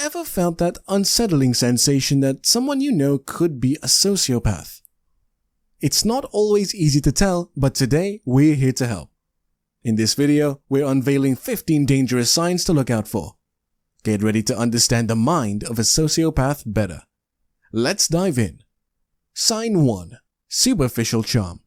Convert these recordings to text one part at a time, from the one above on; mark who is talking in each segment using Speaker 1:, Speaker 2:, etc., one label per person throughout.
Speaker 1: Ever felt that unsettling sensation that someone you know could be a sociopath? It's not always easy to tell, but today we're here to help. In this video, we're unveiling 15 dangerous signs to look out for. Get ready to understand the mind of a sociopath better. Let's dive in. Sign 1. Superficial charm.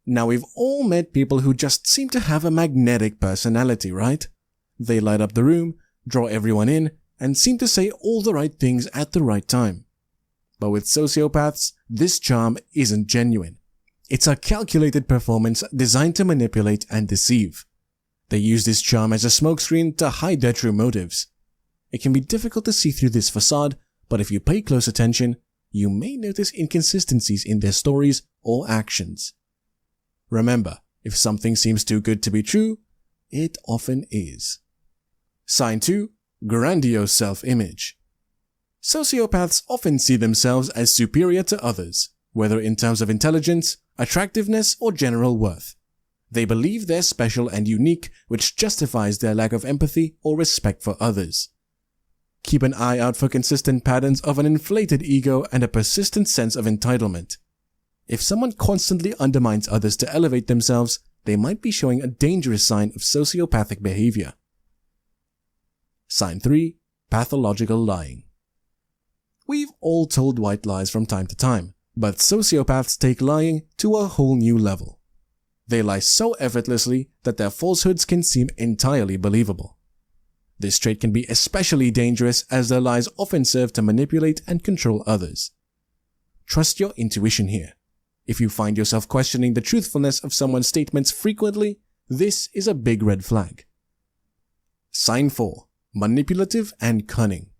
Speaker 1: Now, we've all met people who just seem to have a magnetic personality, right? They light up the room, draw everyone in, and seem to say all the right things at the right time. But with sociopaths, this charm isn't genuine. It's a calculated performance designed to manipulate and deceive. They use this charm as a smokescreen to hide their true motives. It can be difficult to see through this facade, but if you pay close attention, you may notice inconsistencies in their stories or actions. Remember, if something seems too good to be true, it often is. Sign 2. Grandio self-image. Sociopaths often see themselves as superior to others, whether in terms of intelligence, attractiveness, or general worth. They believe they're special and unique, which justifies their lack of empathy or respect for others. Keep an eye out for consistent patterns of an inflated ego and a persistent sense of entitlement. If someone constantly undermines others to elevate themselves, they might be showing a dangerous sign of sociopathic behavior. Sign 3. Pathological lying. We've all told white lies from time to time, but sociopaths take lying to a whole new level. They lie so effortlessly that their falsehoods can seem entirely believable. This trait can be especially dangerous as their lies often serve to manipulate and control others. Trust your intuition here. If you find yourself questioning the truthfulness of someone's statements frequently, this is a big red flag. Sign 4. Manipulative and cunning.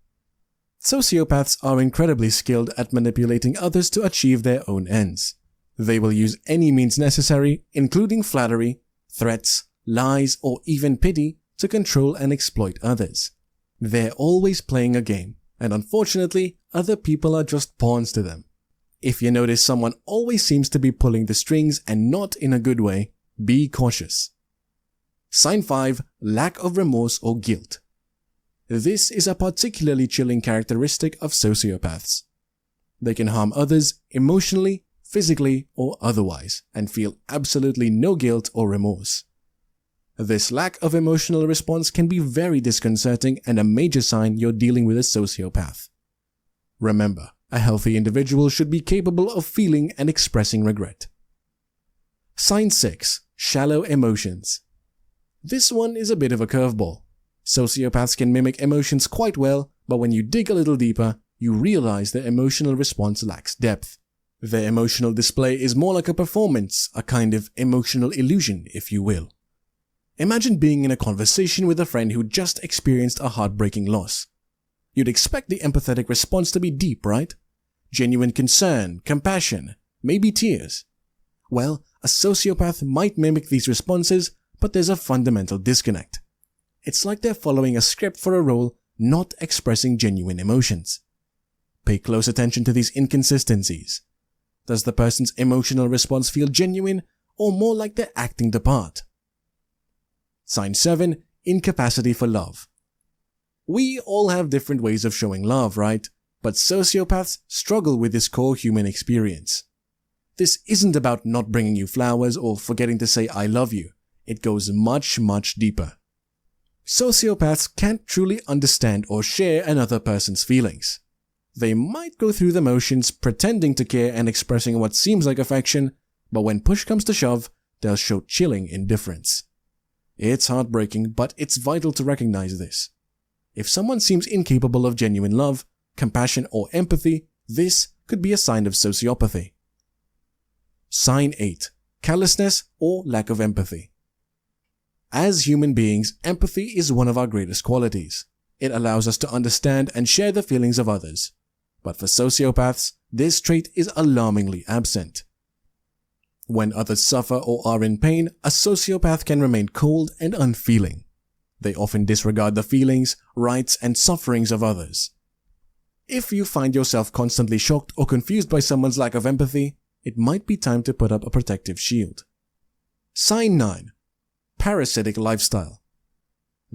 Speaker 1: Sociopaths are incredibly skilled at manipulating others to achieve their own ends. They will use any means necessary, including flattery, threats, lies, or even pity, to control and exploit others. They're always playing a game, and unfortunately, other people are just pawns to them. If you notice someone always seems to be pulling the strings and not in a good way, be cautious. Sign 5. Lack of remorse or guilt. This is a particularly chilling characteristic of sociopaths. They can harm others emotionally, physically, or otherwise, and feel absolutely no guilt or remorse. This lack of emotional response can be very disconcerting and a major sign you're dealing with a sociopath. Remember, a healthy individual should be capable of feeling and expressing regret. Sign 6. Shallow emotions. This one is a bit of a curveball. Sociopaths can mimic emotions quite well, but when you dig a little deeper, you realize their emotional response lacks depth. Their emotional display is more like a performance, a kind of emotional illusion, if you will. Imagine being in a conversation with a friend who just experienced a heartbreaking loss. You'd expect the empathetic response to be deep, right? Genuine concern, compassion, maybe tears. Well, a sociopath might mimic these responses, but there's a fundamental disconnect. It's like they're following a script for a role, not expressing genuine emotions. Pay close attention to these inconsistencies. Does the person's emotional response feel genuine, or more like they're acting the part? Sign 7. Incapacity for love. We all have different ways of showing love, right? But sociopaths struggle with this core human experience. This isn't about not bringing you flowers or forgetting to say I love you. It goes much, much deeper. Sociopaths can't truly understand or share another person's feelings. They might go through the motions pretending to care and expressing what seems like affection, but when push comes to shove, they'll show chilling indifference. It's heartbreaking, but it's vital to recognize this. If someone seems incapable of genuine love, compassion, or empathy, this could be a sign of sociopathy. Sign 8. Callousness or lack of empathy. As human beings, empathy is one of our greatest qualities. It allows us to understand and share the feelings of others. But for sociopaths, this trait is alarmingly absent. When others suffer or are in pain, a sociopath can remain cold and unfeeling. They often disregard the feelings, rights, and sufferings of others. If you find yourself constantly shocked or confused by someone's lack of empathy, it might be time to put up a protective shield. Sign 9. Parasitic lifestyle.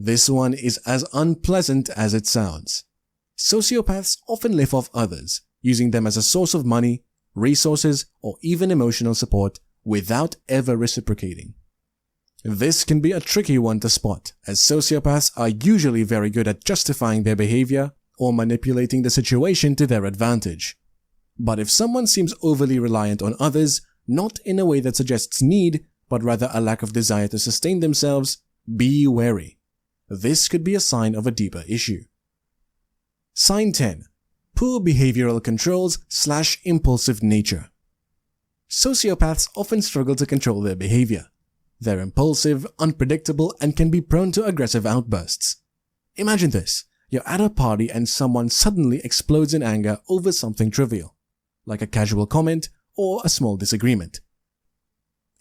Speaker 1: This one is as unpleasant as it sounds. Sociopaths often live off others, using them as a source of money, resources, or even emotional support without ever reciprocating. This can be a tricky one to spot, as sociopaths are usually very good at justifying their behavior or manipulating the situation to their advantage. But if someone seems overly reliant on others, not in a way that suggests need, but rather a lack of desire to sustain themselves, be wary. This could be a sign of a deeper issue. Sign 10. Poor behavioral controls/impulsive nature. Sociopaths often struggle to control their behavior. They're impulsive, unpredictable, and can be prone to aggressive outbursts. Imagine this. You're at a party and someone suddenly explodes in anger over something trivial, like a casual comment or a small disagreement.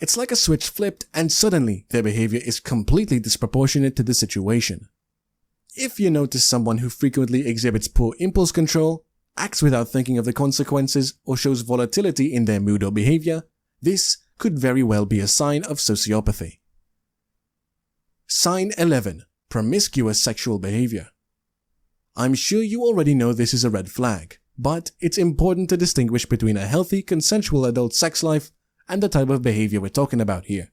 Speaker 1: It's like a switch flipped and suddenly their behavior is completely disproportionate to the situation. If you notice someone who frequently exhibits poor impulse control, acts without thinking of the consequences, or shows volatility in their mood or behavior, this could very well be a sign of sociopathy. Sign 11. Promiscuous sexual behavior. I'm sure you already know this is a red flag, but it's important to distinguish between a healthy, consensual adult sex life and the type of behavior we're talking about here.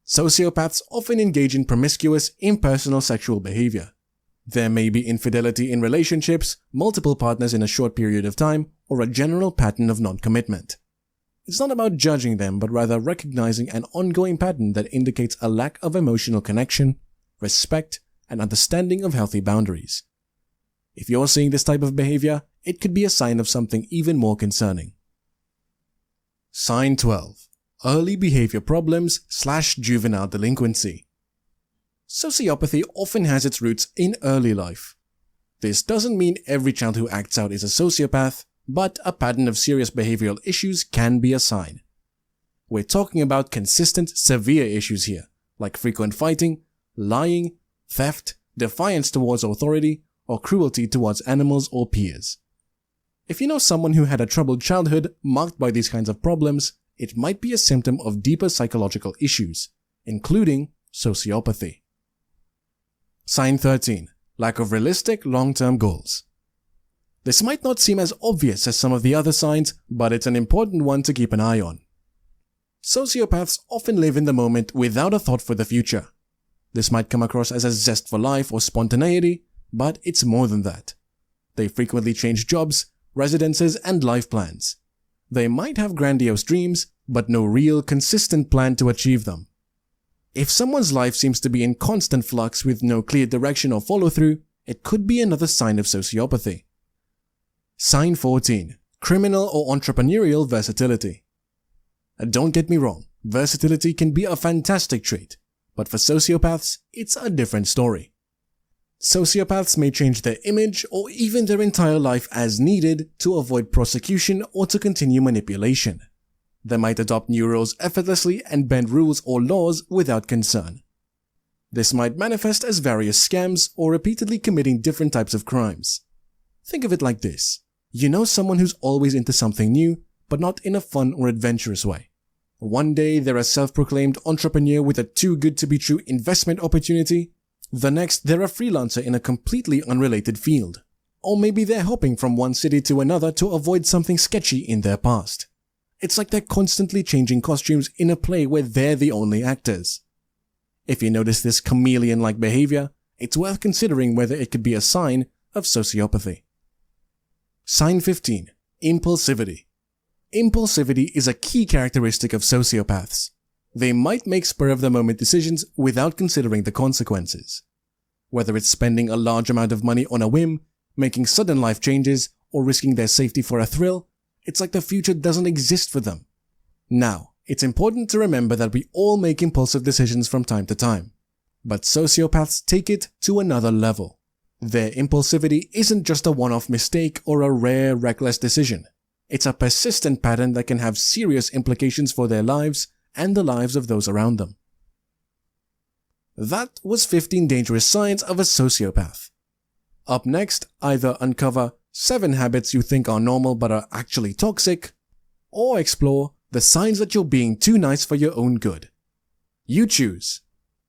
Speaker 1: Sociopaths often engage in promiscuous, impersonal sexual behavior. There may be infidelity in relationships, multiple partners in a short period of time, or a general pattern of non-commitment. It's not about judging them, but rather recognizing an ongoing pattern that indicates a lack of emotional connection, respect, and understanding of healthy boundaries. If you're seeing this type of behavior, it could be a sign of something even more concerning. Sign 12. Early behavior problems/juvenile delinquency. Sociopathy often has its roots in early life. This doesn't mean every child who acts out is a sociopath, but a pattern of serious behavioral issues can be a sign. We're talking about consistent, severe issues here, like frequent fighting, lying, theft, defiance towards authority, or cruelty towards animals or peers. If you know someone who had a troubled childhood marked by these kinds of problems, it might be a symptom of deeper psychological issues, including sociopathy. Sign 13. Lack of realistic long-term goals. This might not seem as obvious as some of the other signs, but it's an important one to keep an eye on. Sociopaths often live in the moment without a thought for the future. This might come across as a zest for life or spontaneity, but it's more than that. They frequently change jobs, residences, and life plans. They might have grandiose dreams, but no real, consistent plan to achieve them. If someone's life seems to be in constant flux with no clear direction or follow-through, it could be another sign of sociopathy. Sign 14. Criminal or entrepreneurial versatility. Don't get me wrong, versatility can be a fantastic trait, but for sociopaths, it's a different story. Sociopaths may change their image or even their entire life as needed to avoid prosecution or to continue manipulation. They might adopt new roles effortlessly and bend rules or laws without concern. This might manifest as various scams or repeatedly committing different types of crimes. Think of it like this. You know someone who's always into something new, but not in a fun or adventurous way. One day they're a self-proclaimed entrepreneur with a too-good-to-be-true investment opportunity. The next they're a freelancer in a completely unrelated field. Or maybe they're hopping from one city to another to avoid something sketchy in their past. It's like they're constantly changing costumes in a play where they're the only actors. If you notice this chameleon-like behavior, it's worth considering whether it could be a sign of sociopathy. Sign 15. Impulsivity. Impulsivity is a key characteristic of sociopaths. They might make spur-of-the-moment decisions without considering the consequences. Whether it's spending a large amount of money on a whim, making sudden life changes, or risking their safety for a thrill, it's like the future doesn't exist for them. Now, it's important to remember that we all make impulsive decisions from time to time. But sociopaths take it to another level. Their impulsivity isn't just a one-off mistake or a rare, reckless decision. It's a persistent pattern that can have serious implications for their lives and the lives of those around them. That was 15 dangerous signs of a sociopath. Up next, either uncover 7 habits you think are normal but are actually toxic, or explore the signs that you're being too nice for your own good. You choose.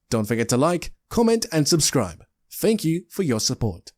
Speaker 1: Don't forget to like, comment, and subscribe. Thank you for your support.